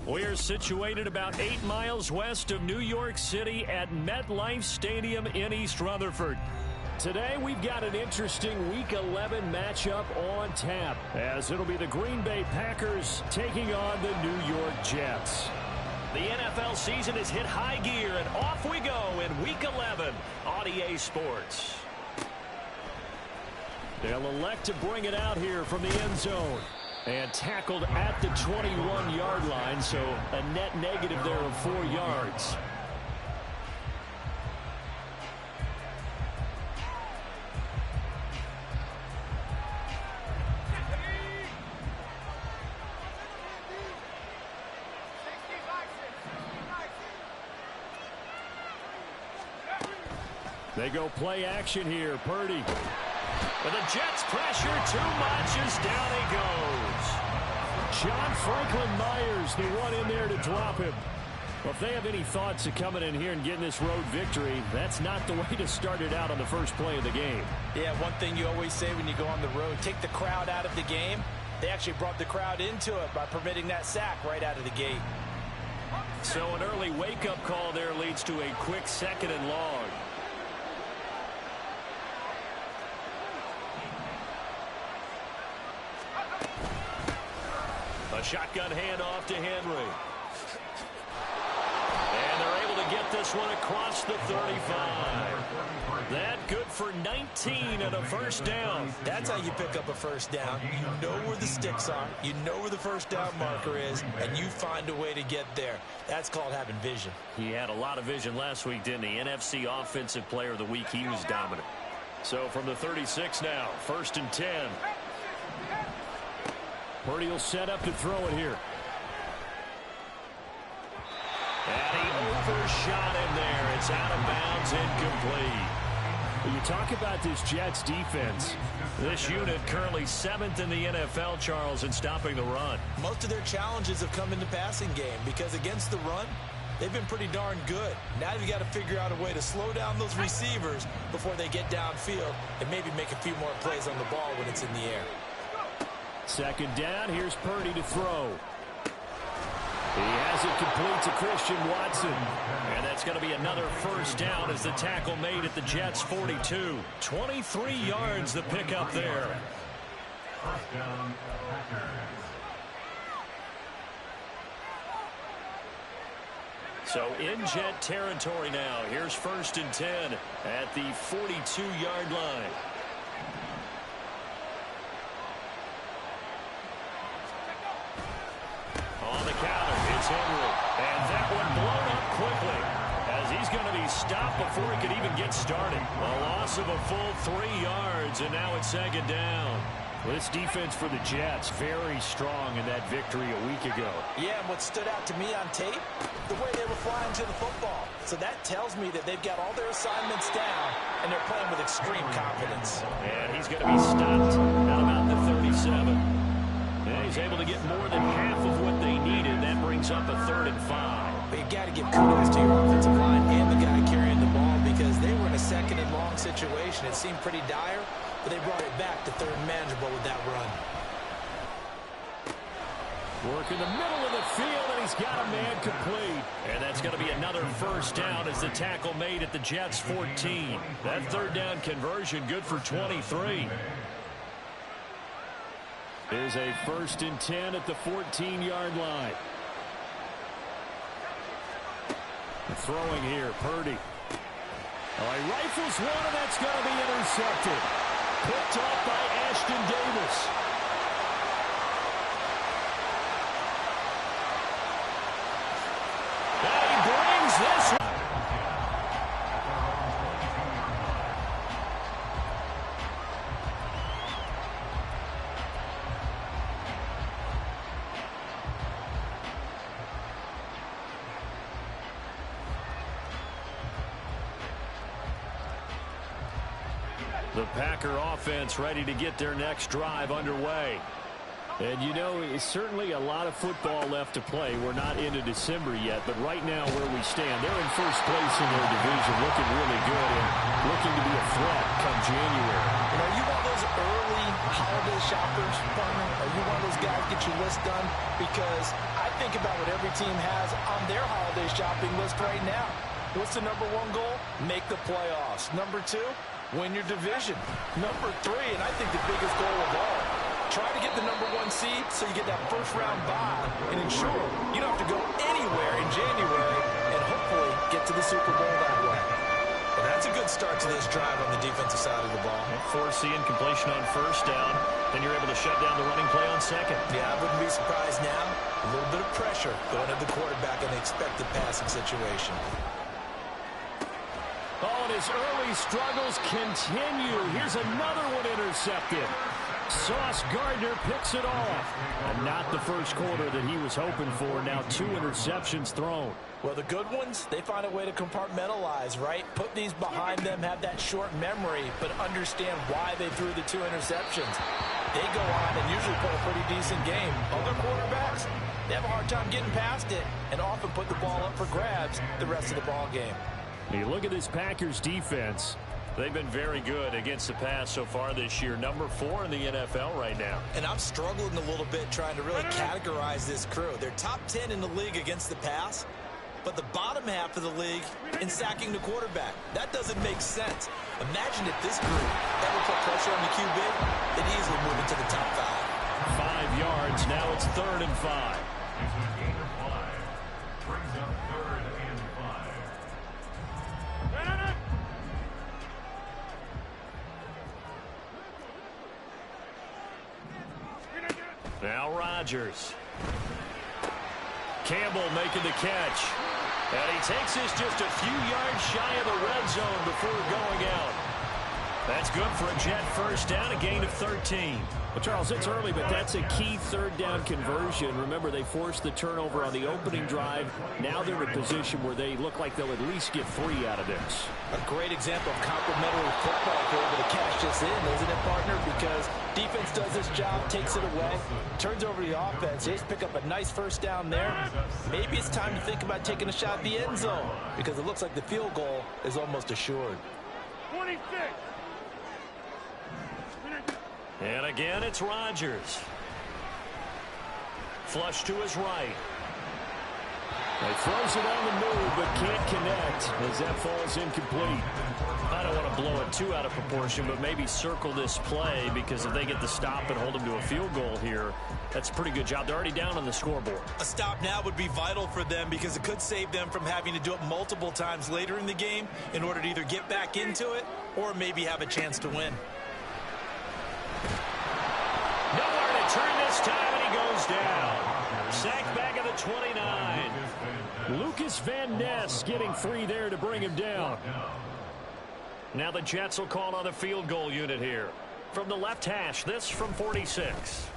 We're situated about 8 miles west of New York City at MetLife Stadium in East Rutherford. Today, we've got an interesting Week 11 matchup on tap, as it'll be the Green Bay Packers taking on the New York Jets. The NFL season has hit high gear, and off we go in Week 11 on EA Sports. They'll elect to bring it out here from the end zone. And tackled at the 21-yard line, so a net negative there of 4 yards. They go play action here. Purdy. But the Jets pressure too much as down he goes. John Franklin Myers, the one in there to drop him. Well, if they have any thoughts of coming in here and getting this road victory, that's not the way to start it out on the first play of the game. Yeah, one thing you always say when you go on the road, take the crowd out of the game. They actually brought the crowd into it by permitting that sack right out of the gate. So an early wake-up call there leads to a quick 2nd and long. A shotgun handoff to Henry. And they're able to get this one across the 35. That good for 19 and a first down. That's how you pick up a first down. You know where the sticks are. You know where the first down marker is, and you find a way to get there. That's called having vision. He had a lot of vision last week, didn't he? NFC Offensive Player of the Week. He was dominant. So from the 36 now, 1st and 10. Purdy will set up to throw it here. And he overshot him there. It's out of bounds, incomplete. When you talk about this Jets defense, this unit currently 7th in the NFL, Charles, in stopping the run. Most of their challenges have come in the passing game because against the run, they've been pretty darn good. Now you've got to figure out a way to slow down those receivers before they get downfield and maybe make a few more plays on the ball when it's in the air. 2nd down, here's Purdy to throw. He has it complete to Christian Watson. And that's going to be another first down as the tackle made at the Jets' 42. 23 yards the pickup there. So in Jet territory now. Here's 1st and 10 at the 42-yard line. On the counter, it's Henry. And that one blown up quickly as he's going to be stopped before he could even get started. A loss of a full 3 yards, and now it's 2nd down. Well, this defense for the Jets, very strong in that victory a week ago. Yeah, and what stood out to me on tape, the way they were flying to the football. So that tells me that they've got all their assignments down, and they're playing with extreme confidence. And he's going to be stopped at about the 37. And he's able to get more than half of what they needed. That brings up a 3rd and 5. But you got to give kudos to your offensive line and the guy carrying the ball because they were in a 2nd and long situation. It seemed pretty dire, but they brought it back to 3rd and manageable with that run. Work in the middle of the field, and he's got a man complete. And that's going to be another first down as the tackle made at the Jets' 14. That 3rd down conversion good for 23. Is a 1st and 10 at the 14-yard line. Throwing here, Purdy. Oh, he rifles one, and that's going to be intercepted. Picked up by Ashton Davis. And he brings this one. The Packer offense ready to get their next drive underway. And, you know, it's certainly a lot of football left to play. We're not into December yet, but right now where we stand, they're in first place in their division, looking really good and looking to be a threat come January. You know, you want those early holiday shoppers, partner? Are you one of those guys get your list done, because I think about what every team has on their holiday shopping list right now. What's the number one goal? Make the playoffs. Number two, win your division. Number three, and I think the biggest goal of all, try to get the number one seed so you get that first round bye and ensure you don't have to go anywhere in January and hopefully get to the Super Bowl that way. Well, that's a good start to this drive on the defensive side of the ball. Forcing completion on first down. Then you're able to shut down the running play on second. Yeah, I wouldn't be surprised now. A little bit of pressure going at the quarterback in the expected passing situation. Oh, and his early struggles continue. Here's another one intercepted. Sauce Gardner picks it off. And not the first quarter that he was hoping for. Now 2 interceptions thrown. Well, the good ones, they find a way to compartmentalize, right? Put these behind them, have that short memory, but understand why they threw the 2 interceptions. They go on and usually play a pretty decent game. Other quarterbacks, they have a hard time getting past it and often put the ball up for grabs the rest of the ball game. You look at this Packers defense. They've been very good against the pass so far this year. Number 4 in the NFL right now. And I'm struggling a little bit trying to really categorize this crew. They're top 10 in the league against the pass, but the bottom half of the league in sacking the quarterback. That doesn't make sense. Imagine if this group ever put pressure on the QB, they'd easily move into the top 5. 5 yards. Now it's 3rd and 5. Now Rodgers. Campbell making the catch. And he takes this just a few yards shy of the red zone before going out. That's good for a Jet first down, a gain of 13. Well, Charles, it's early, but that's a key 3rd down conversion. Remember, they forced the turnover on the opening drive. Now they're in a position where they look like they'll at least get 3 out of this. A great example of complementary football if they're able to cash this in, isn't it, partner? Because defense does this job, takes it away, turns over the offense. They just pick up a nice first down there. Maybe it's time to think about taking a shot at the end zone because it looks like the field goal is almost assured. 26. And again, it's Rodgers. Flush to his right. He throws it on the move, but can't connect as that falls incomplete. I don't want to blow it too out of proportion, but maybe circle this play because if they get the stop and hold them to a field goal here, that's a pretty good job. They're already down on the scoreboard. A stop now would be vital for them because it could save them from having to do it multiple times later in the game in order to either get back into it or maybe have a chance to win. Nowhere to turn this time, and he goes down. Sacked back at the 29. Lucas Van Ness getting free there to bring him down. Now the Jets will call on the field goal unit here. From the left hash, this from 46.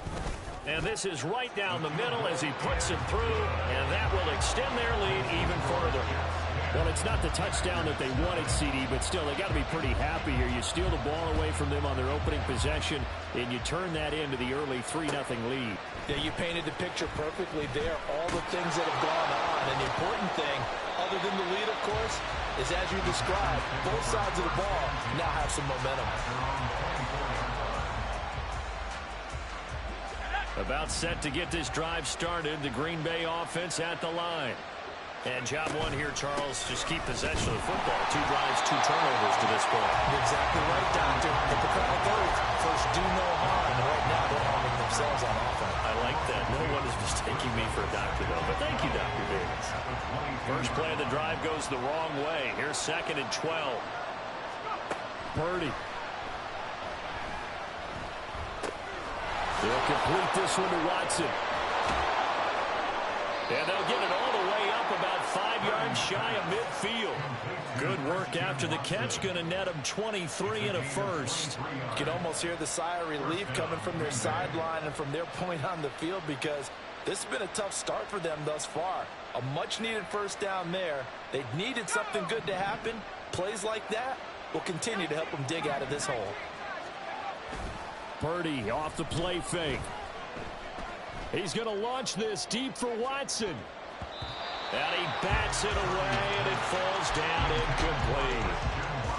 And this is right down the middle as he puts it through, and that will extend their lead even further. Well, it's not the touchdown that they wanted, CD, but still, they got to be pretty happy here. You steal the ball away from them on their opening possession, and you turn that into the early 3-0 lead. Yeah, you painted the picture perfectly there, all the things that have gone on. And the important thing, other than the lead, of course, is as you described, both sides of the ball now have some momentum. About set to get this drive started, the Green Bay offense at the line. And job one here, Charles, just keep possession of the football. 2 drives, 2 turnovers to this point. You're exactly right, Doctor. Hit the crowd goes. First, do no harm. And right now, they're harming themselves on offense. I like that. No one is mistaking me for a doctor, though. But thank you, Dr. Davis. First play of the drive goes the wrong way. Here's 2nd and 12. Purdy. They'll complete this one to Watson. And they'll get it all the way up about 5 yards shy of midfield. Good work after the catch. Going to net them 23 and a first. You can almost hear the sigh of relief coming from their sideline and from their point on the field because this has been a tough start for them thus far. A much-needed first down there. They needed something good to happen. Plays like that will continue to help them dig out of this hole. Purdy off the play fake. He's going to launch this deep for Watson. And he bats it away, and it falls down incomplete.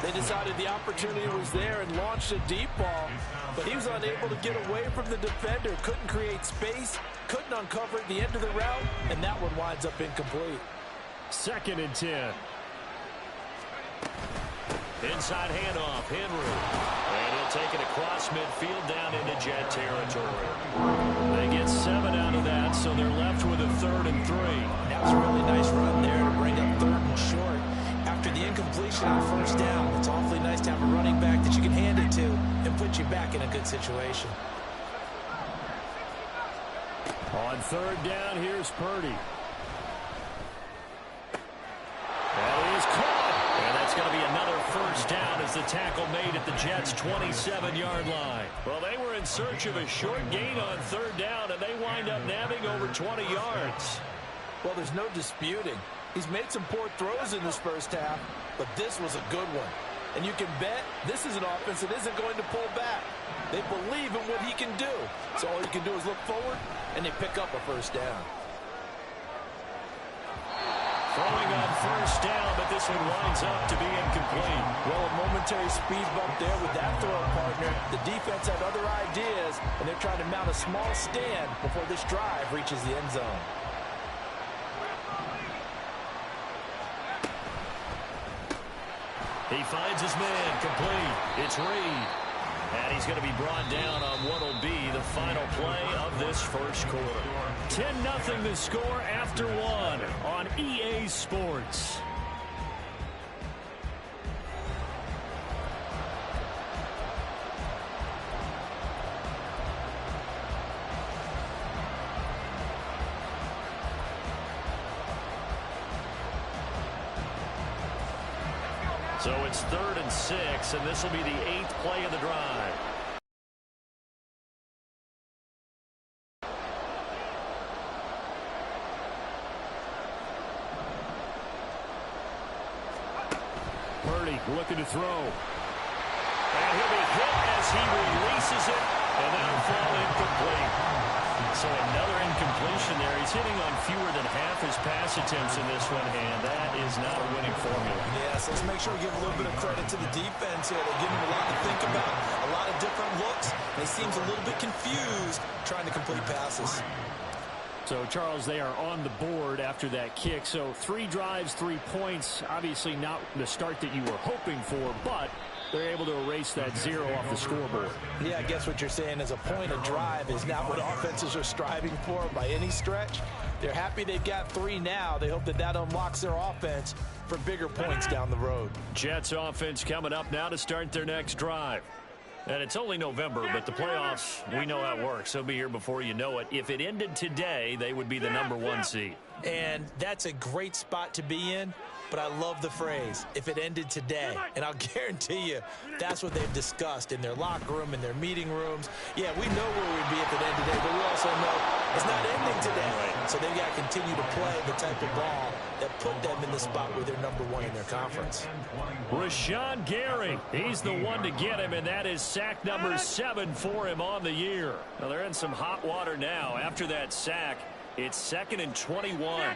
They decided the opportunity was there and launched a deep ball, but he was unable to get away from the defender, couldn't create space, couldn't uncover at the end of the route, and that one winds up incomplete. 2nd and 10. Inside handoff, Henry. And he'll take it across midfield down into Jet territory. They get 7 out of that, so they're left with a 3rd and 3. That was a really nice run there to bring up 3rd and short. After the incompletion on 1st down, it's awfully nice to have a running back that you can hand it to and put you back in a good situation. On 3rd down, here's Purdy. That is caught. And that's going to be another 1st down as the tackle made at the Jets' 27-yard line. Well, they were in search of a short gain on 3rd down, and they wind up nabbing over 20 yards. Well, there's no disputing. He's made some poor throws in this 1st half, but this was a good one. And you can bet this is an offense that isn't going to pull back. They believe in what he can do. So all you can do is look forward, and they pick up a 1st down. Throwing on 1st down, but this one winds up to be incomplete. Well, a momentary speed bump there with that throw partner. The defense had other ideas, and they're trying to mount a small stand before this drive reaches the end zone. He finds his man, complete. It's Reed. And he's going to be brought down on what will be the final play of this 1st quarter. 10-0 the score after 1 on EA Sports. So it's 3rd and 6, and this will be the 8th play of the drive. Purdy looking to throw. And he'll be hit as he releases it, and that'll fall incomplete. So another incompletion there. He's hitting on fewer than half his pass attempts in this one, and that is not a winning formula. Yes, let's make sure we give a little bit of credit to the defense here. They give him a lot to think about, a lot of different looks, and he seems a little bit confused trying to complete passes. So, Charles, they are on the board after that kick. So 3 drives, 3 points. Obviously not the start that you were hoping for, but they're able to erase that 0 off the scoreboard. Yeah, I guess what you're saying is a point of drive is not what offenses are striving for by any stretch. They're happy they've got 3 now. They hope that that unlocks their offense for bigger points down the road. Jets offense coming up now to start their next drive. And it's only November, but the playoffs, we know how it works. They'll be here before you know it. If it ended today, they would be the #1 seed. And that's a great spot to be in. But I love the phrase, if it ended today. And I'll guarantee you, that's what they've discussed in their locker room, in their meeting rooms. Yeah, we know where we'd be if it ended today, but we also know it's not ending today. So they've got to continue to play the type of ball that put them in the spot where they're #1 in their conference. Rashawn Gary, he's the one to get him, and that is sack number 7 for him on the year. Now, they're in some hot water now. After that sack, it's 2nd and 21.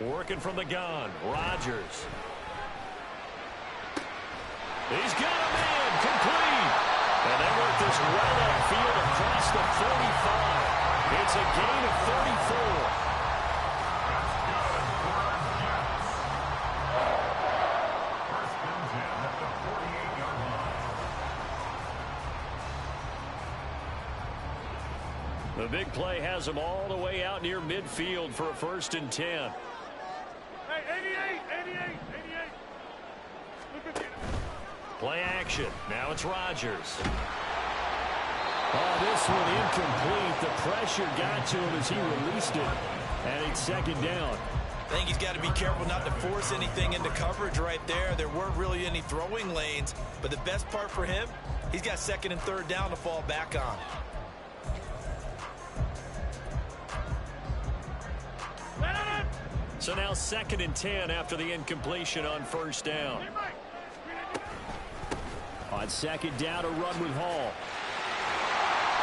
Working from the gun, Rodgers. He's got a man, complete. And they work this well upfield across the 45. It's a gain of 34. The big play has them all the way out near midfield for a 1st and 10. Play action. Now it's Rodgers. Oh, this one incomplete. The pressure got to him as he released it. And it's 2nd down. I think he's got to be careful not to force anything into coverage right there. There weren't really any throwing lanes. But the best part for him, he's got 2nd and 3rd down to fall back on. So now 2nd and 10 after the incompletion on 1st down. On 2nd down, a run with Hall.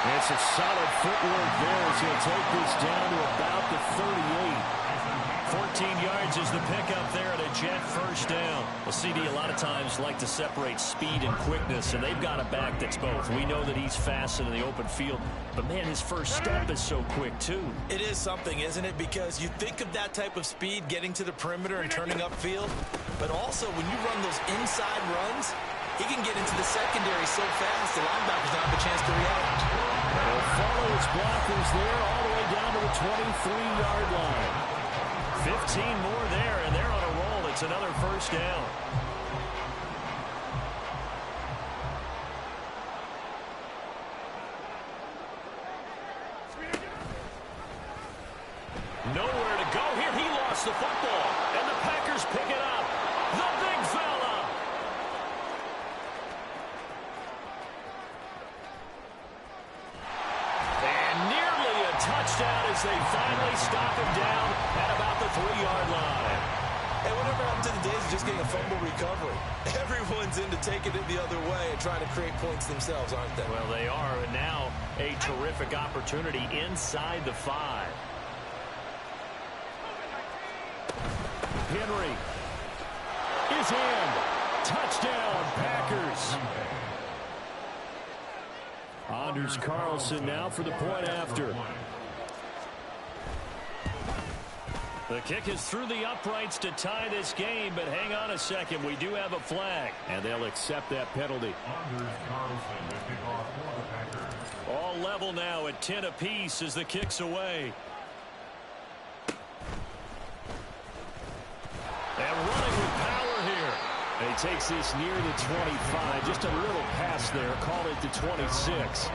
And some solid footwork there as he'll take this down to about the 38. 14 yards is the pickup there at a Jet first down. Well, CD, a lot of times like to separate speed and quickness, and they've got a back that's both. We know that he's fast in the open field, but, man, his first step is so quick, too. It is something, isn't it? Because you think of that type of speed getting to the perimeter and turning upfield, but also when you run those inside runs, he can get into the secondary so fast the linebackers don't have a chance to react. He'll follow his blockers there all the way down to the 23-yard line. 15 more there, and they're on a roll. It's another first down. Nowhere to go here. He lost the football, and the Packers pick it up. The big fella. And nearly a touchdown as they finally stop him down at about the 3-yard line. Hey, whatever happened to the days of just getting a fumble recovery? Everyone's into taking it the other way and trying to create points themselves, aren't they? Well, they are, and now a terrific opportunity inside the 5. Henry is in. Touchdown, Packers. Anders Carlson now for the point after. The kick is through the uprights to tie this game, but hang on a second. We do have a flag, and they'll accept that penalty. All level now at 10 apiece as the kick's away. And running with power here. And he takes this near the 25. Just a little pass there. Call it the 26.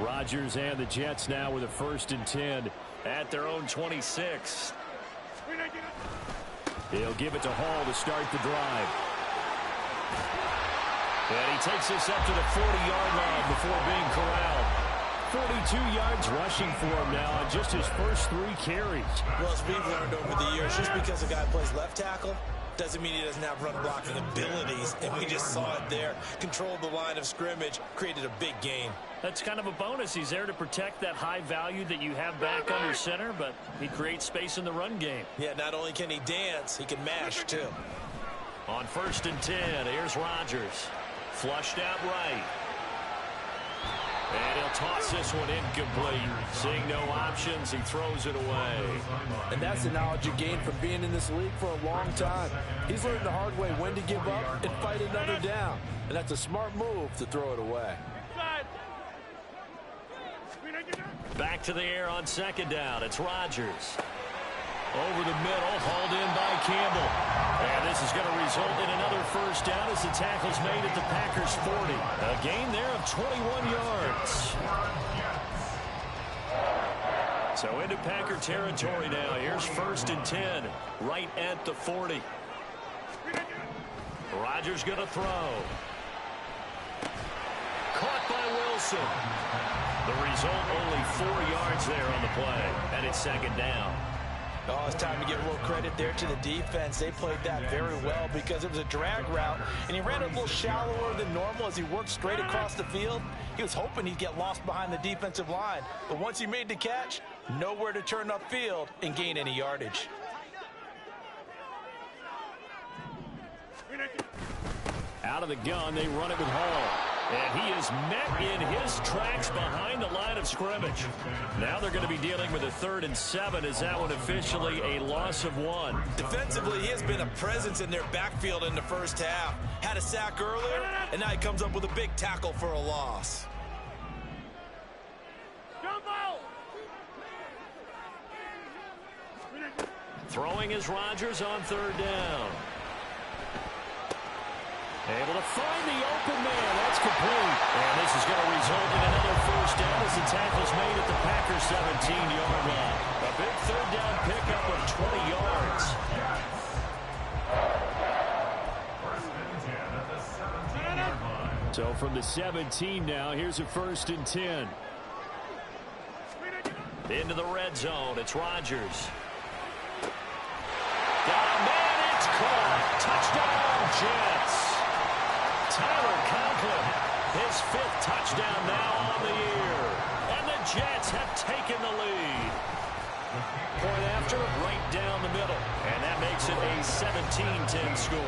Rodgers and the Jets now with a 1st and 10 at their own 26. He'll give it to Hall to start the drive. And he takes this up to the 40-yard line before being corralled. 42 yards rushing for him now on just his first 3 carries. Well, as we've learned over the years, just because a guy plays left tackle doesn't mean he doesn't have run blocking abilities, and we just saw it there. Controlled the line of scrimmage, created a big gain. That's kind of a bonus. He's there to protect that high value that you have back under center, but he creates space in the run game. Yeah, not only can he dance, he can mash, too. On 1st and 10, here's Rodgers. Flushed out right. And he'll toss this one incomplete. Seeing no options, he throws it away. And that's the knowledge you gain from being in this league for a long time. He's learned the hard way when to give up and fight another down. And that's a smart move to throw it away. Back to the air on 2nd down. It's Rodgers. Over the middle, hauled in by Campbell. And this is going to result in another first down as the tackle's made at the Packers' 40. A gain there of 21 yards. So into Packer territory now. Here's 1st and 10, right at the 40. Rodgers going to throw. Caught by Wilson. The result, only 4 yards there on the play. And it's 2nd down. Oh, it's time to give a little credit there to the defense. They played that very well because it was a drag route, and he ran it a little shallower than normal as he worked straight across the field. He was hoping he'd get lost behind the defensive line, but once he made the catch, nowhere to turn upfield and gain any yardage. Out of the gun, they run it with Hall. And he is met in his tracks behind the line of scrimmage. Now they're going to be dealing with a 3rd and 7. Is that one officially a loss of 1? Defensively, he has been a presence in their backfield in the first half. Had a sack earlier, and now he comes up with a big tackle for a loss. Throwing is Rodgers on 3rd down. Able to find the open man. That's complete. And this is going to result in another first down as the tackle's made at the Packers' 17-yard line. A big 3rd down pickup of 20 yards. So from the 17 now, here's a 1st and 10. Into the red zone. It's Rodgers. touchdown now on the year. And the Jets have taken the lead. Point after, right down the middle. And that makes it a 17-10 score.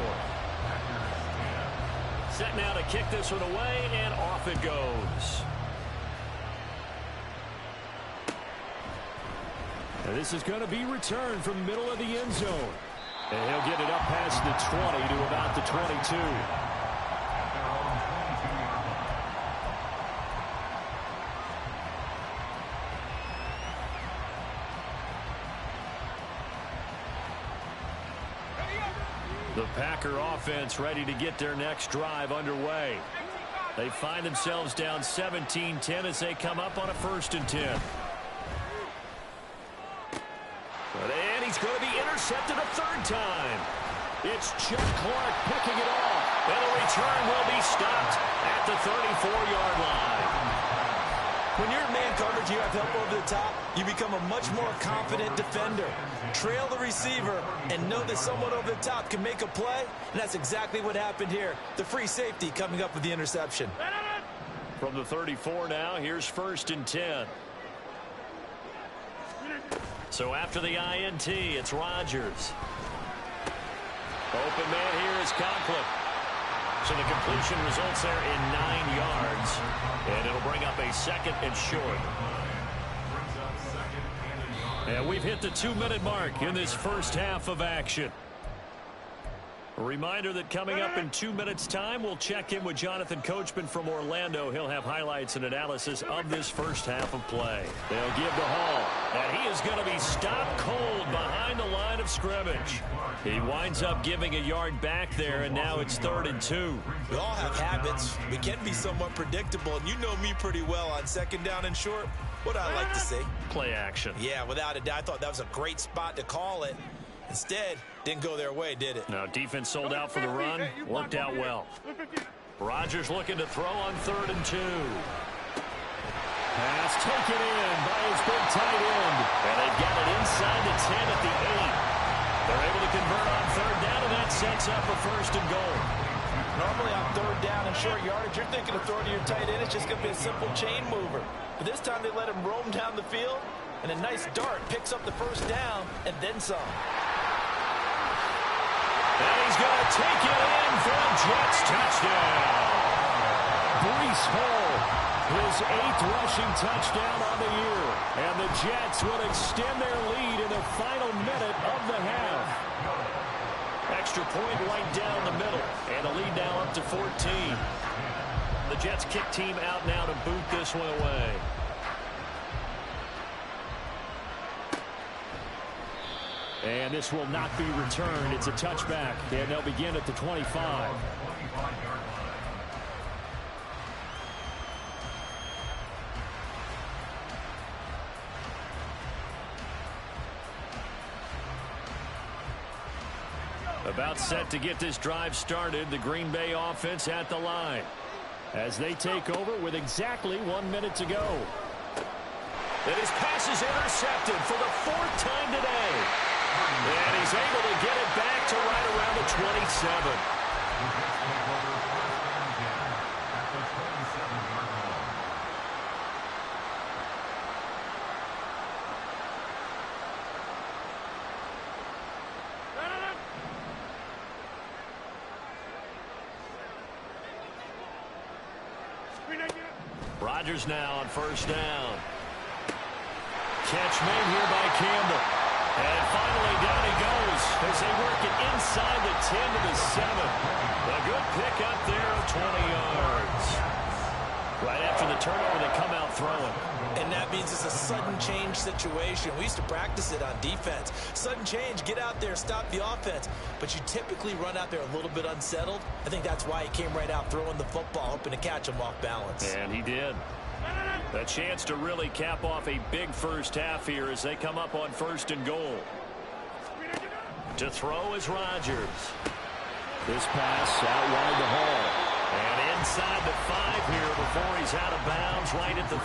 Set now to kick this one away, and off it goes. And this is going to be returned from the middle of the end zone. And he'll get it up past the 20 to about the 22. The Packer offense ready to get their next drive underway. They find themselves down 17-10 as they come up on a 1st and 10. And he's going to be intercepted a 3rd time. It's Chuck Clark picking it off. And the return will be stopped at the 34-yard line. When you're in man coverage, you have help over the top, you become a much more confident defender. Trail the receiver and know that someone over the top can make a play, and that's exactly what happened here. The free safety coming up with the interception. From the 34 now, here's 1st and 10. So after the INT, it's Rodgers. Open man here is Conklin. So the completion results there in 9 yards. And it'll bring up a 2nd and short. And we've hit the 2-minute mark in this first half of action. A reminder that coming up in 2 minutes' time, we'll check in with Jonathan Coachman from Orlando. He'll have highlights and analysis of this first half of play. They'll give to Hall, and he is going to be stopped cold behind the line of scrimmage. He winds up giving a yard back there, and now it's 3rd and 2. We all have habits. We can be somewhat predictable, and you know me pretty well on 2nd down and short. What I like to see? Play action. Yeah, without a doubt. I thought that was a great spot to call it. Instead, didn't go their way, did it? Now, defense sold out for the run. Worked out well. Rodgers looking to throw on 3rd and 2. Pass taken in by his big tight end. And they've got it inside the 10 at the 8. They're able to convert on 3rd down, and that sets up a 1st and goal. Normally on 3rd down and short yardage, you're thinking of throwing to your tight end. It's just going to be a simple chain mover. But this time they let him roam down the field, and a nice dart picks up the 1st down and then some. And he's going to take it in for a Jets touchdown. Breece Hall, his 8th rushing touchdown on the year. And the Jets will extend their lead in the final minute of the half. Extra point right down the middle. And the lead now up to 14. The Jets kick team out now to boot this one away. And this will not be returned. It's a touchback, and they'll begin at the 25. About set to get this drive started, the Green Bay offense at the line as they take over with exactly 1 minute to go. And his pass is intercepted for the 4th time today. And he's able to get it back to right around the 27. Rodgers now on 1st down. Catch made here by Campbell. And finally down he goes as they work it inside the 10 to the 7. A good pick up there of 20 yards. Right after the turnover, they come out throwing. And that means it's a sudden change situation. We used to practice it on defense. Sudden change, get out there, stop the offense. But you typically run out there a little bit unsettled. I think that's why he came right out throwing the football, hoping to catch him off balance. And he did. A chance to really cap off a big first half here as they come up on 1st and goal. To throw is Rodgers. This pass out wide to Hall. And inside the 5 here before he's out of bounds right at the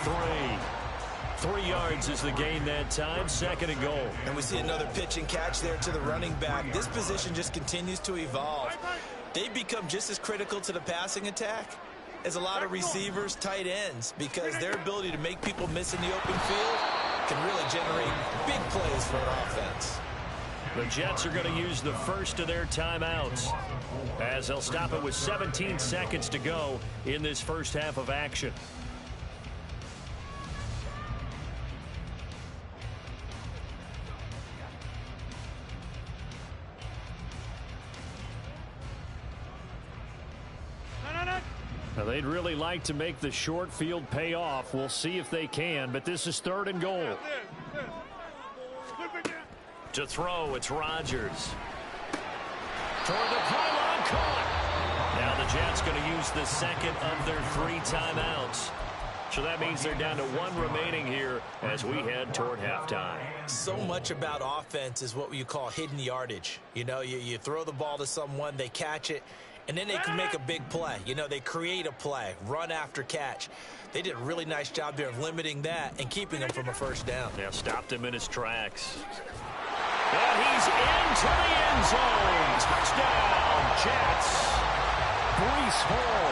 3. 3 yards is the gain that time, 2nd and goal. And we see another pitch and catch there to the running back. This position just continues to evolve. They become just as critical to the passing attack is a lot of receivers, tight ends, because their ability to make people miss in the open field can really generate big plays for an offense. The Jets are going to use the first of their timeouts as they'll stop it with 17 seconds to go in this first half of action. Now, they'd really like to make the short field pay off. We'll see if they can, but this is 3rd and goal. To throw, it's Rodgers. Toward the pylon, caught. Now the Jets going to use the second of their 3 timeouts. So that means they're down to 1 remaining here as we head toward halftime. So much about offense is what you call hidden yardage. You know, you throw the ball to someone, they catch it, and then they can make a big play. You know, they create a play, run after catch. They did a really nice job there of limiting that and keeping him from a first down. Yeah, stopped him in his tracks. And he's into the end zone. Touchdown, Jets. Breece Hall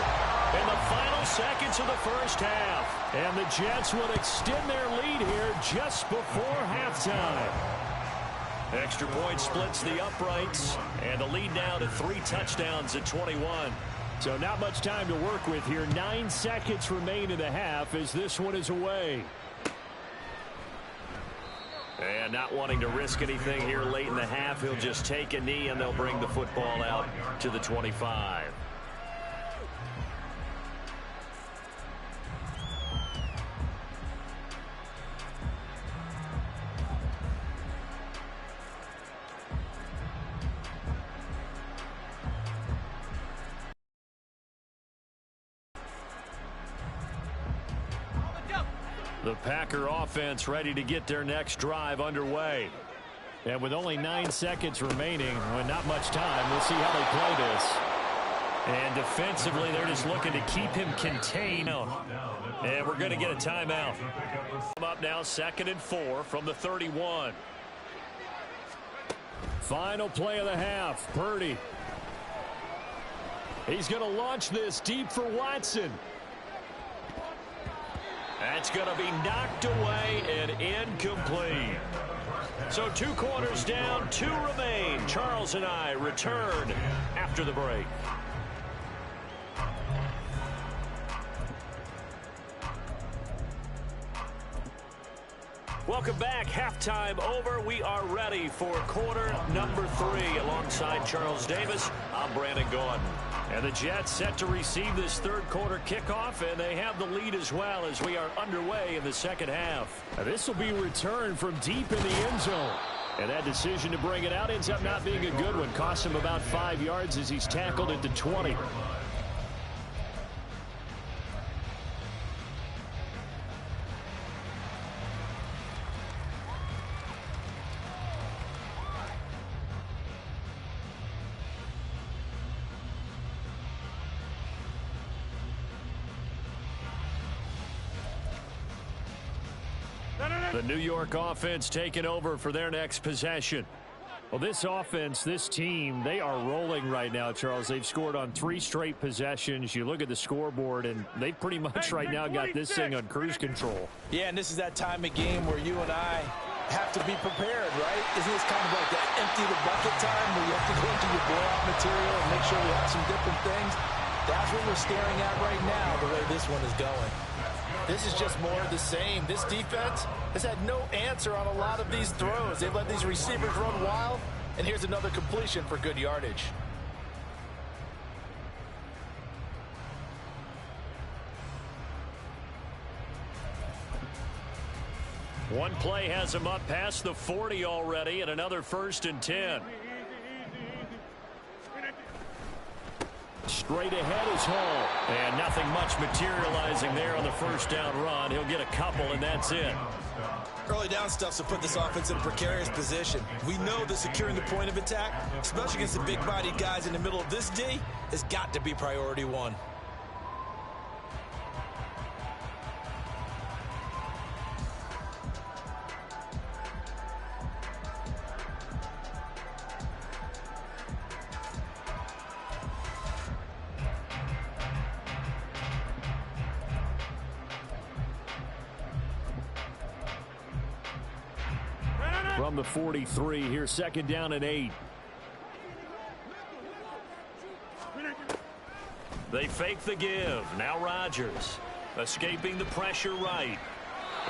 in the final seconds of the first half. And the Jets would extend their lead here just before halftime. Extra point splits the uprights, and the lead now to 3 touchdowns at 21. So not much time to work with here. 9 seconds remain in the half as this one is away. And not wanting to risk anything here late in the half, he'll just take a knee, and they'll bring the football out to the 25. The Packer offense ready to get their next drive underway. And with only 9 seconds remaining, with not much time, we'll see how they play this. And defensively, they're just looking to keep him contained. And we're going to get a timeout. Up now, 2nd and 4 from the 31. Final play of the half, Purdy. He's going to launch this deep for Watson. That's going to be knocked away and incomplete. So 2 quarters down, 2 remain. Charles and I return after the break. Welcome back. Halftime over. We are ready for quarter number 3. Alongside Charles Davis, I'm Brandon Gordon. And the Jets set to receive this 3rd quarter kickoff, and they have the lead as well as we are underway in the second half. Now, this will be returned from deep in the end zone. And that decision to bring it out ends up not being a good one. Costs him about 5 yards as he's tackled at the 20. The New York offense taking over for their next possession. Well, this offense, this team, they are rolling right now, Charles. They've scored on 3 straight possessions. You look at the scoreboard, and they've pretty much right now got this thing on cruise control. Yeah, and this is that time of game where you and I have to be prepared, right? Isn't this kind of like that empty the bucket time where you have to go into your blowout material and make sure we have some different things? That's what we're staring at right now, the way this one is going. This is just more of the same. This defense has had no answer on a lot of these throws. They've let these receivers run wild, and here's another completion for good yardage. One play has him up past the 40 already, and another 1st and 10. Straight ahead is Hall. And nothing much materializing there on the first down run. He'll get a couple, and that's it. Early down stuff to put this offense in a precarious position. We know that securing the point of attack, especially against the big-bodied guys in the middle of this D, has got to be priority 1. from the 43. Here's 2nd down and 8. They fake the give. Now Rodgers escaping the pressure right.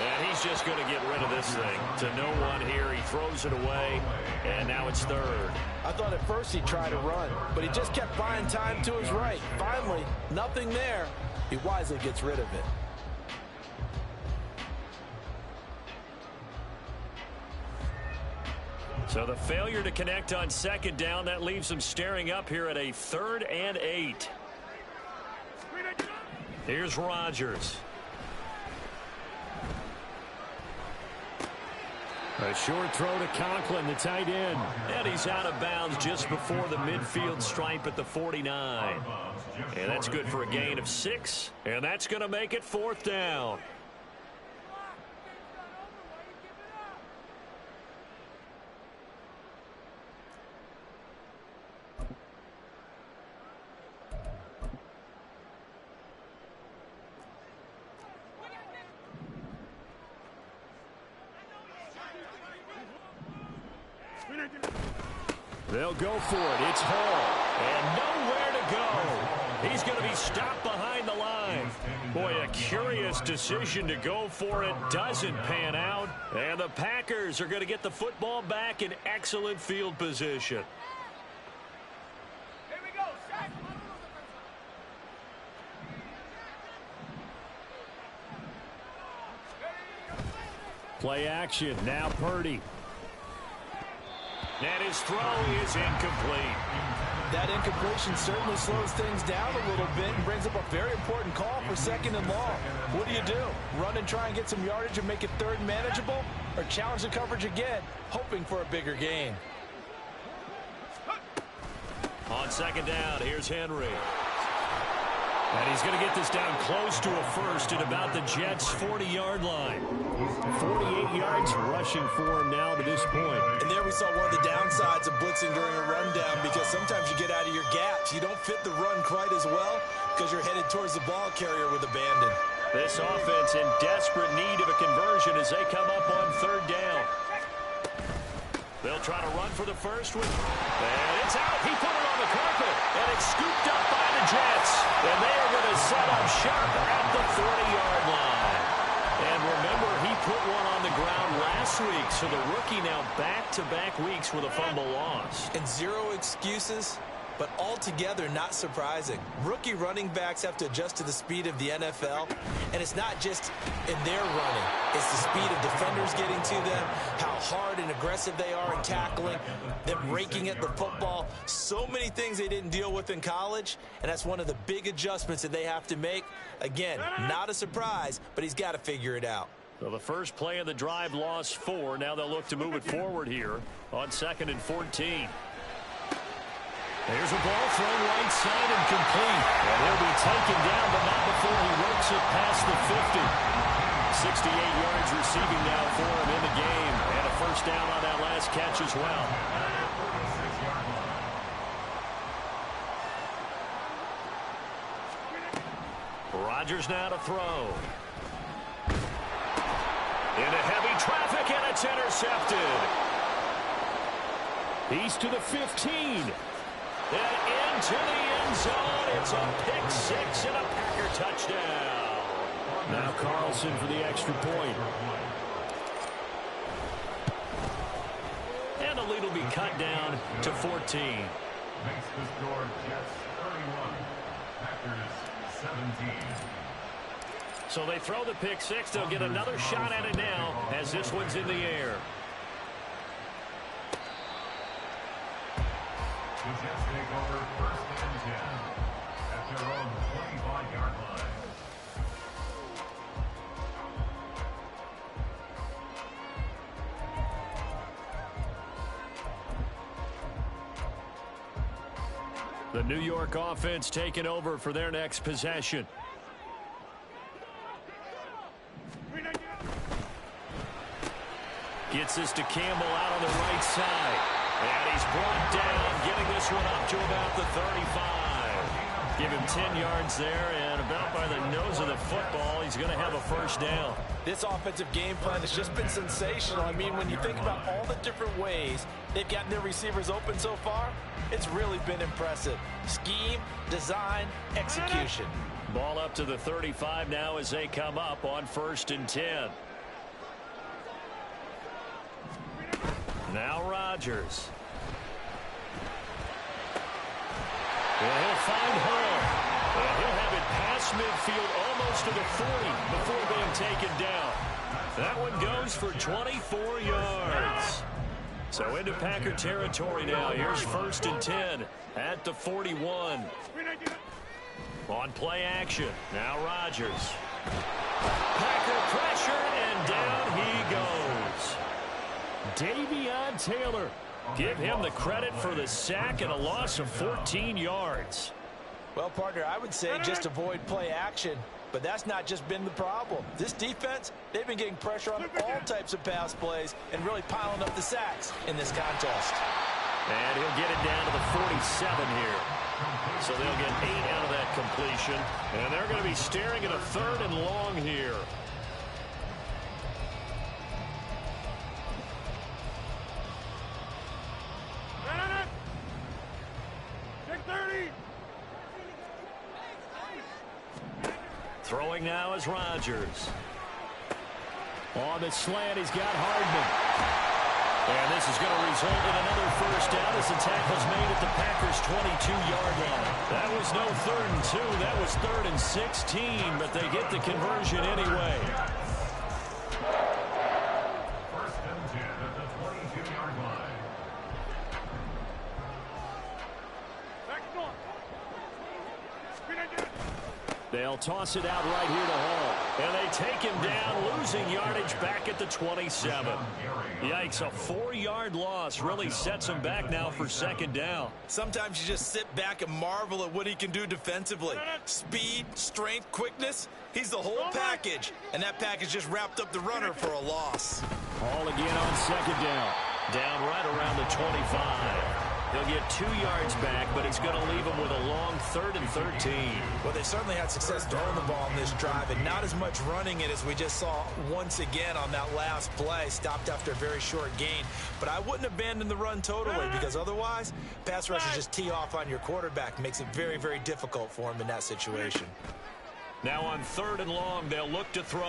And he's just going to get rid of this thing. To no one here. He throws it away. And now it's 3rd. I thought at first he'd try to run, but he just kept buying time to his right. Finally, nothing there. He wisely gets rid of it. So the failure to connect on 2nd down, that leaves him staring up here at a 3rd and 8. Here's Rodgers. A short throw to Conklin, the tight end. And he's out of bounds just before the midfield stripe at the 49. And that's good for a gain of 6. And that's going to make it 4th down. They'll go for it. It's Hall. And nowhere to go. He's going to be stopped behind the line. Boy, a curious decision to go for it. Doesn't pan out. And the Packers are going to get the football back in excellent field position. Here we go. Play action. Now Purdy. And his throw is incomplete. That incompletion certainly slows things down a little bit and brings up a very important call for 2nd and long. What do? Run and try and get some yardage and make it 3rd manageable? Or challenge the coverage again, hoping for a bigger gain? On 2nd down, here's Henry. And he's going to get this down close to a 1st at about the Jets' 40-yard line. 48 yards rushing for him now to this point. And there we saw one of the downsides of blitzing during a rundown, because sometimes you get out of your gaps. You don't fit the run quite as well because you're headed towards the ball carrier with abandon. This offense in desperate need of a conversion as they come up on 3rd down. They'll try to run for the first one. And it's out. He put it on the carpet. And it's scooped up by the Jets. And they are going to set up shop at the 40-yard line. And remember, he put one on the ground last week. So the rookie now back-to-back weeks with a fumble loss. And 0 excuses, but altogether not surprising. Rookie running backs have to adjust to the speed of the NFL, and it's not just in their running. It's the speed of defenders getting to them, how hard and aggressive they are in tackling, them raking at the football. So many things they didn't deal with in college, and that's one of the big adjustments that they have to make. Again, not a surprise, but he's got to figure it out. So the first play of the drive lost 4. Now they'll look to move it forward here on 2nd and 14. There's a ball thrown right side and complete. And he'll be taken down, but not before he works it past the 50. 68 yards receiving now for him in the game. And a 1st down on that last catch as well. Rodgers now to throw. Into heavy traffic, and it's intercepted. He's to the 15. And into the end zone. It's a pick 6 and a Packer touchdown. Now Carlson for the extra point. And the lead will be cut down to 14. Makes the score Jets 31, Packers 17. So they throw the pick 6. They'll get another shot at it now as this one's in the air. The Jets take over 1st and 10 at their own 25-yard line. The New York offense taking over for their next possession. Gets this to Campbell out on the right side. And he's brought down, getting this one up to about the 35. Give him 10 yards there, and about by the nose of the football, he's going to have a first down. This offensive game plan has just been sensational. I mean, when you think about all the different ways they've gotten their receivers open so far, it's really been impressive. Scheme, design, execution. Ball up to the 35 now as they come up on 1st and 10. Now Rodgers. Well, he'll find Hall. And he'll have it past midfield almost to the 40 before being taken down. That one goes for 24 yards. So into Packer territory now. Here's 1st and 10 at the 41. On play action. Now Rodgers. Packer pressure, and down he goes. Davion Taylor. Give him the credit for the sack and a loss of 14 yards. Well, partner, I would say just avoid play action, but that's not just been the problem. This defense, they've been getting pressure on all types of pass plays and really piling up the sacks in this contest. And he'll get it down to the 47 here. So they'll get 8 out of that completion, and they're going to be staring at a 3rd and long here. Throwing now is Rodgers. On the slant, he's got Hardman. And this is going to result in another first down as the tackle's made at the Packers' 22-yard line. That was no 3rd and 2. That was 3rd and 16, but they get the conversion anyway. 1st and 10 at the 22-yard line. They'll toss it out right here to Hall. And they take him down, losing yardage back at the 27. Yikes, a 4-yard loss really sets him back now for 2nd down. Sometimes you just sit back and marvel at what he can do defensively. Speed, strength, quickness, he's the whole package. And that package just wrapped up the runner for a loss. Hall again on 2nd down. Down right around the 25. He'll get 2 yards back, but he's going to leave him with a long 3rd and 13. Well, they certainly had success throwing the ball on this drive, and not as much running it as we just saw once again on that last play. Stopped after a very short gain. But I wouldn't abandon the run totally, because otherwise, pass rushers just tee off on your quarterback. Makes it very, very difficult for him in that situation. Now on 3rd and long, they'll look to throw.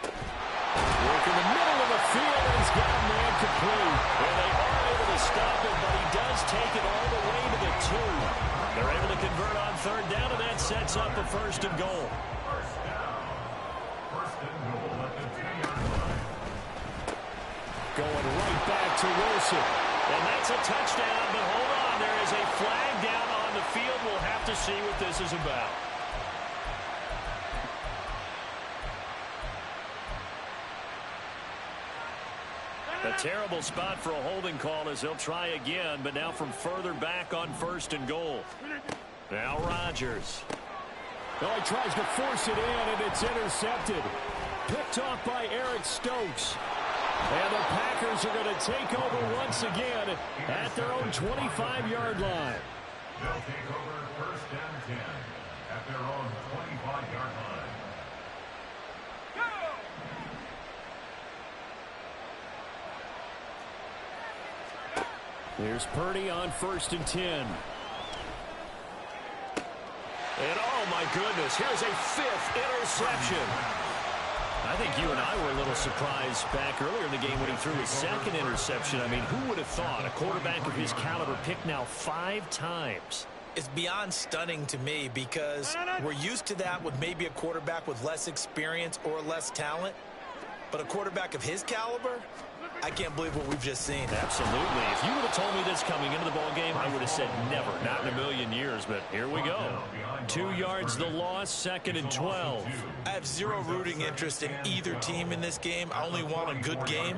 Work in the middle of the field, and he's got a man complete. And they are able to stop him, but he does take it all the way to the 2. They're able to convert on 3rd down, and that sets up a 1st and goal. 1st down. 1st and goal at the 10-yard line. Going right back to Wilson. And that's a touchdown, but hold on. There is a flag down on the field. We'll have to see what this is about. A terrible spot for a holding call as they'll try again, but now from further back on 1st and goal. Now Rodgers. Well, he tries to force it in, and it's intercepted. Picked off by Eric Stokes. And the Packers are going to take over once again at their own 25-yard line. They'll take over 1st and 10 at their own 25-yard line. Here's Purdy on 1st and 10. And oh my goodness, here's a 5th interception. I think you and I were a little surprised back earlier in the game when he threw his 2nd interception. I mean, who would have thought a quarterback of his caliber picked now 5 times? It's beyond stunning to me because we're used to that with maybe a quarterback with less experience or less talent. But a quarterback of his caliber, I can't believe what we've just seen. Absolutely. If you would have told me this coming into the ball game, I would have said never, not in a million years. But here we go. 2 yards the loss, 2nd and 12. I have zero rooting interest in either team in this game. I only want a good game.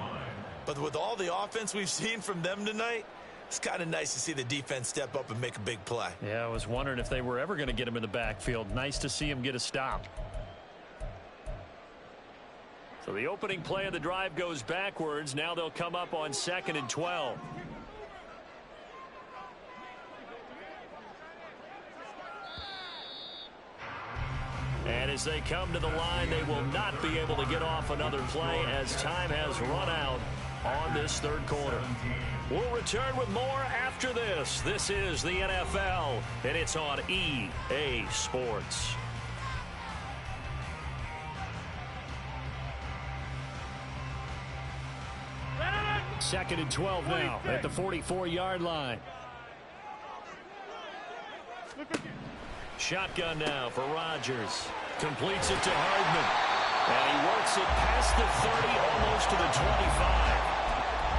But with all the offense we've seen from them tonight, it's kind of nice to see the defense step up and make a big play. Yeah, I was wondering if they were ever going to get him in the backfield. Nice to see him get a stop. So the opening play of the drive goes backwards. Now they'll come up on 2nd and 12. And as they come to the line, they will not be able to get off another play as time has run out on this third quarter. We'll return with more after this. This is the NFL, and it's on EA Sports. Second and 12 now at the 44-yard line. Shotgun now for Rodgers. Completes it to Hardman. And he works it past the 30, almost to the 25.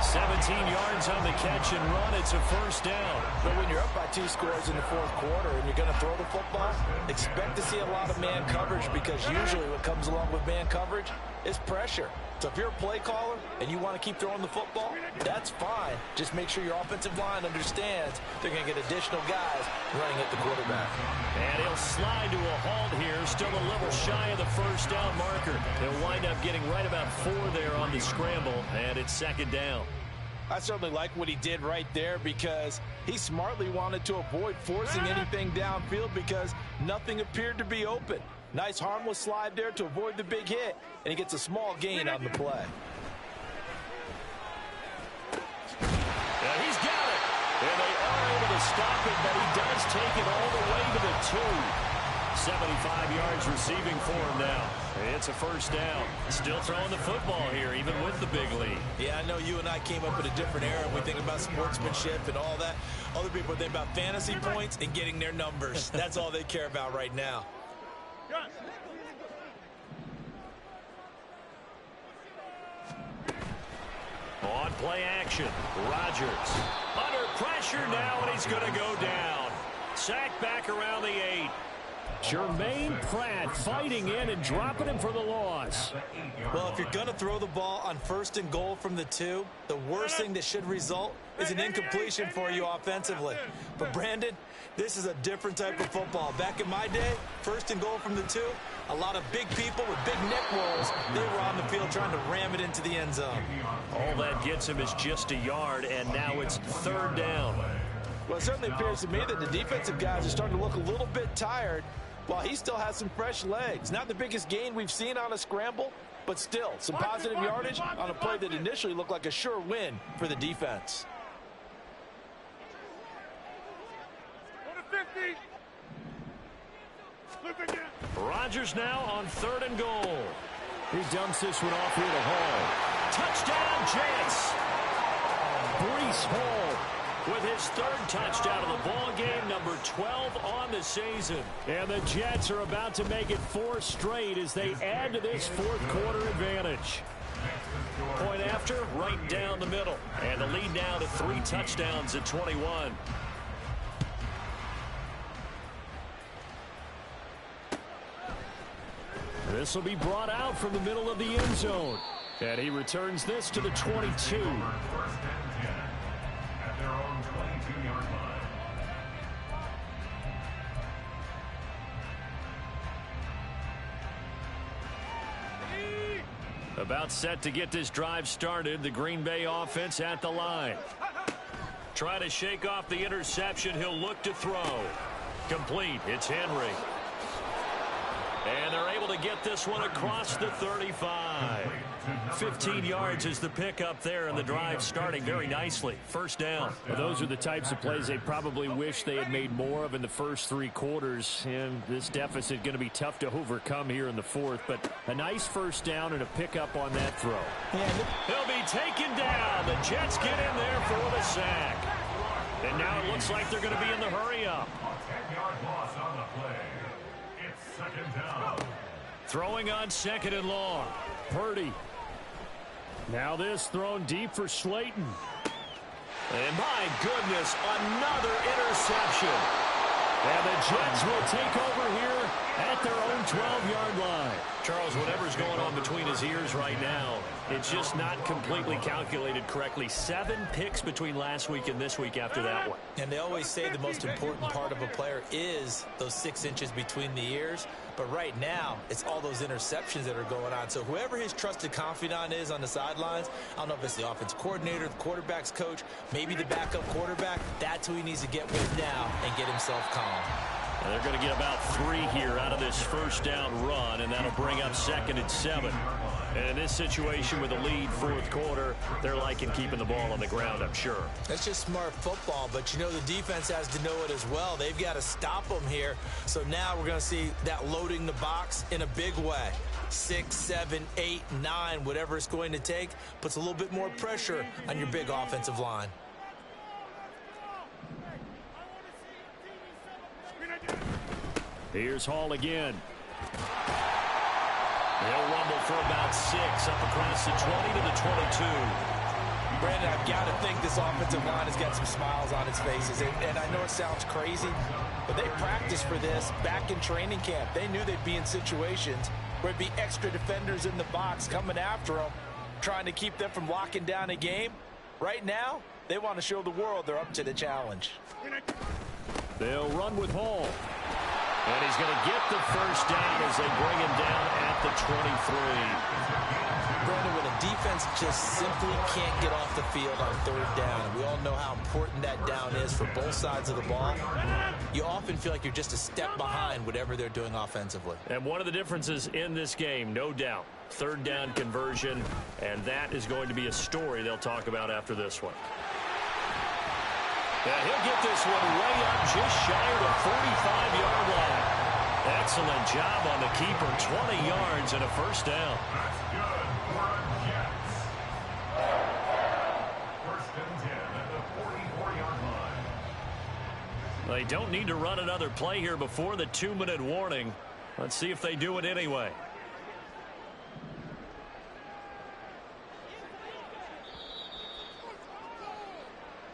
17 yards on the catch and run. It's a first down. But when you're up by 2 scores in the fourth quarter and you're going to throw the football, expect to see a lot of man coverage, because usually what comes along with man coverage is pressure. So if you're a play caller and you want to keep throwing the football, that's fine. Just make sure your offensive line understands they're going to get additional guys running at the quarterback. And he'll slide to a halt here, still a little shy of the first down marker. He'll wind up getting right about 4 there on the scramble, and it's second down. I certainly like what he did right there, because he smartly wanted to avoid forcing anything downfield because nothing appeared to be open. Nice harmless slide there to avoid the big hit, and he gets a small gain on the play. And he's got it. And they are able to stop it, but he does take it all the way to the 2. 75 yards receiving for him now. It's a first down. Still throwing the football here, even with the big lead. Yeah, I know you and I came up in a different era. We think about sportsmanship and all that. Other people think about fantasy points and getting their numbers. That's all they care about right now. On play action, Rodgers under pressure now, and he's going to go down. Sacked back around the 8. Jermaine Pratt fighting in and dropping him for the loss. Well, if you're going to throw the ball on first and goal from the 2, the worst thing that should result is an incompletion for you offensively. But, Brandon, this is a different type of football. Back in my day, first and goal from the 2, a lot of big people with big neck rolls, they were on the field trying to ram it into the end zone. All that gets him is just a yard, and now it's third down. Well, it certainly appears to me that the defensive guys are starting to look a little bit tired, while he still has some fresh legs. Not the biggest gain we've seen on a scramble, but still some positive yardage on a play that initially looked like a sure win for the defense. Rodgers now on third and goal. He dumps this one off here to Hall. Touchdown, Jets! Breece Hall with his 3rd touchdown of the ball game, number 12 on the season. And the Jets are about to make it 4 straight as they add to this fourth quarter advantage. Point after, right down the middle. And the lead now to 3 touchdowns at 21. This will be brought out from the middle of the end zone. And he returns this to the 22. About set to get this drive started. The Green Bay offense at the line. Trying to shake off the interception. He'll look to throw. Complete. It's Henry. And they're able to get this one across the 35. 15 yards is the pickup there, and the drive starting very nicely. First down. Well, those are the types of plays they probably wish they had made more of in the first 3 quarters. And this deficit going to be tough to overcome here in the fourth. But a nice first down and a pickup on that throw. He'll be taken down. The Jets get in there for the sack. And now it looks like they're going to be in the hurry-up. 10-yard loss on the play. It's second down. Throwing on second and long. Purdy. Now this thrown deep for Slayton. And my goodness, another interception. And the Jets will take over here at their own 12-yard line. Charles, whatever's going on between his ears right now, it's just not completely calculated correctly. 7 picks between last week and this week after that one. And they always say the most important part of a player is those 6 inches between the ears. But right now, it's all those interceptions that are going on. So whoever his trusted confidant is on the sidelines, I don't know if it's the offense coordinator, the quarterback's coach, maybe the backup quarterback, that's who he needs to get with now and get himself calm. And they're going to get about 3 here out of this first down run, and that'll bring up 2nd and 7. And in this situation with a lead fourth quarter, they're liking keeping the ball on the ground, I'm sure. That's just smart football, but you know the defense has to know it as well. They've got to stop them here. So now we're going to see that loading the box in a big way. 6, 7, 8, 9, whatever it's going to take, puts a little bit more pressure on your big offensive line. Here's Hall again. They'll rumble for about 6 up across the 20 to the 22. Brandon, I've got to think this offensive line has got some smiles on its faces. And I know it sounds crazy, but they practiced for this back in training camp. They knew they'd be in situations where it'd be extra defenders in the box coming after them, trying to keep them from locking down a game. Right now, they want to show the world they're up to the challenge. They'll run with Hall. And he's going to get the first down as they bring him down at the 23. Brandon, when a defense just simply can't get off the field on 3rd down, and we all know how important that down is for both sides of the ball, you often feel like you're just a step behind whatever they're doing offensively. And one of the differences in this game, no doubt, 3rd down conversion, and that is going to be a story they'll talk about after this one. And he'll get this one way up just shy of the 45-yard line. Excellent job on the keeper. 20 yards and a first down. That's good for a Jets. 1st and 10 at the 44-yard line. They don't need to run another play here before the 2-minute warning. Let's see if they do it anyway.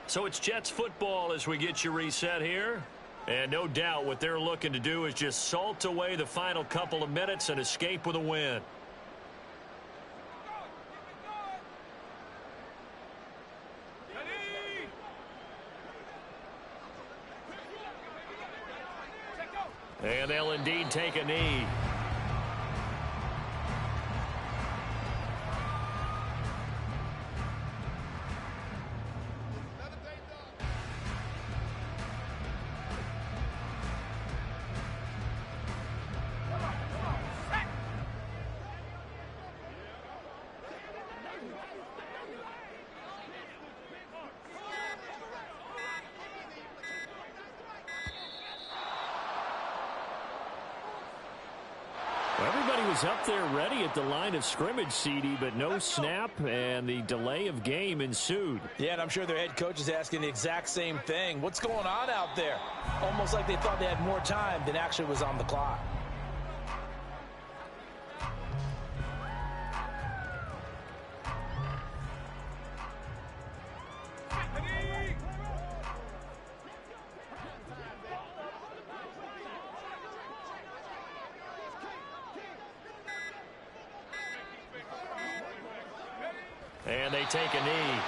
So it's Jets football as we get you reset here. And no doubt what they're looking to do is just salt away the final couple of minutes and escape with a win. And they'll indeed take a knee. Everybody was up there ready at the line of scrimmage, CD, but no snap, and the delay of game ensued. Yeah, and I'm sure their head coach is asking the exact same thing. What's going on out there? Almost like they thought they had more time than actually was on the clock. And they take a knee.